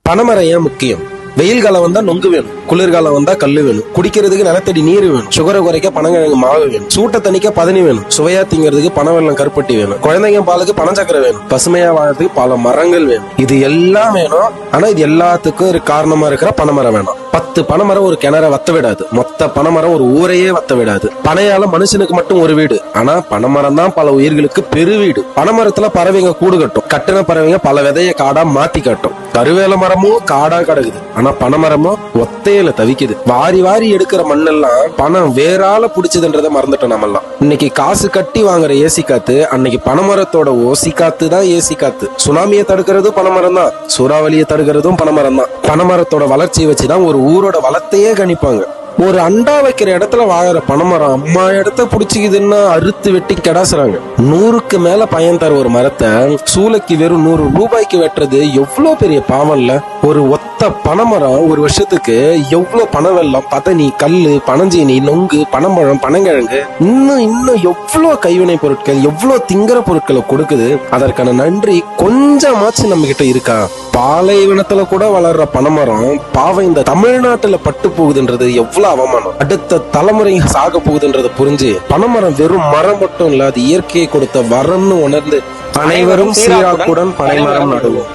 பனைமரம் ஏன் முக்கியம்? வெயில் காலம் வந்தா நொங்கு வேணும், குளிர்காலம் வந்தா கல்லு வேணும், குடிக்கிறதுக்கு நிலத்தடி நீர் வேணும், சுகரை குறைக்க பனங்கிழங்கு மாவு வேணும், சூட்டை தணிக்க பதனி வேணும், சுவையா திங்கிறதுக்கு பனவெல்லம் கருப்பட்டி வேணும், குழந்தைங்க பாலுக்கு பனச்சக்கரை வேணும், பசுமையா வாழறதுக்கு பல மரங்கள் வேணும். இது எல்லாம் வேணும். ஆனா இது எல்லாத்துக்கும் ஒரு காரணமா இருக்கிற பனைமரம் வேணும். 10 பனைமரம் ஒரு கிணற வத்த விடாது. மொத்த பனைமரம் ஒரு ஊரையே வத்த விடாது. பனையால மனுஷனுக்கு மட்டும் ஒரு வீடு, ஆனா பனைமரம் தான் பல உயிர்களுக்கு பெரு வீடு. பனைமரத்துல பறவைங்க கூடு கட்டும். கட்டின பறவைங்க பல விதைய காடா மாத்தி காட்டும். கருவேல மரமும் காடா கிடக்குது, ஆனா பனைமரமும் ஒத்தையில தவிக்குது. வாரி வாரி எடுக்கிற மண்ணெல்லாம் பணம் வேறால புடிச்சதுன்றத மறந்துட்டோம் நம்மெல்லாம். இன்னைக்கு காசு கட்டி வாங்குற ஏசி காத்து அன்னைக்கு பனைமரத்தோட ஓசி காத்து தான் ஏசி காத்து. சுனாமியை தடுக்கிறதும் பனைமரம் தான், சூறாவளியை தடுக்கிறதும் பனைமரம் தான். பனைமரத்தோட வளர்ச்சியை வச்சுதான் ஒரு ஊரோட வளத்தையே கணிப்பாங்க. ஒரு அண்டா வைக்கிற இடத்துல வாழற பனைமரம் அம்மா இடத்த புடிச்சுக்குதுன்னா அறுத்து வெட்டி கெடாசுறாங்க. 100க்கு மேல பயன் தர ஒரு மரத்தை சூளைக்கு வெறும் 100 ரூபாய்க்கு வெட்டுறது எவ்வளவு பெரிய பாவம் இல்ல? ஒரு ஒத்த பனைமரம் ஒரு வருஷத்துக்கு எவ்வளவு பனவெல்லம், பதனி, கல்லு, பனஞ்சீனி, நொங்கு, பனம்பழம், பனங்கிழங்கு, இன்னும் எவ்வளவு கைவினை பொருட்கள், எவ்வளவு திங்கிற பொருட்களை கொடுக்குது. அதற்கான நன்றி கொஞ்சமாச்சு நம்ம கிட்ட இருக்கா? பாலைவனத்துல கூட வளர்ற பனைமரம் பாவம் இந்த தமிழ்நாட்டுல பட்டு போகுதுன்றது எவ்வளவு அவமானம். அடுத்த தலைமுறை சாக போகுதுன்றத புரிஞ்சு பனைமரம் வெறும் மரம் மட்டும் இல்ல, அது இயற்கையை கொடுத்த வரம்னு உணர்ந்து அனைவரும் சீராக்குடன் பனைமரம் நடுவோம்.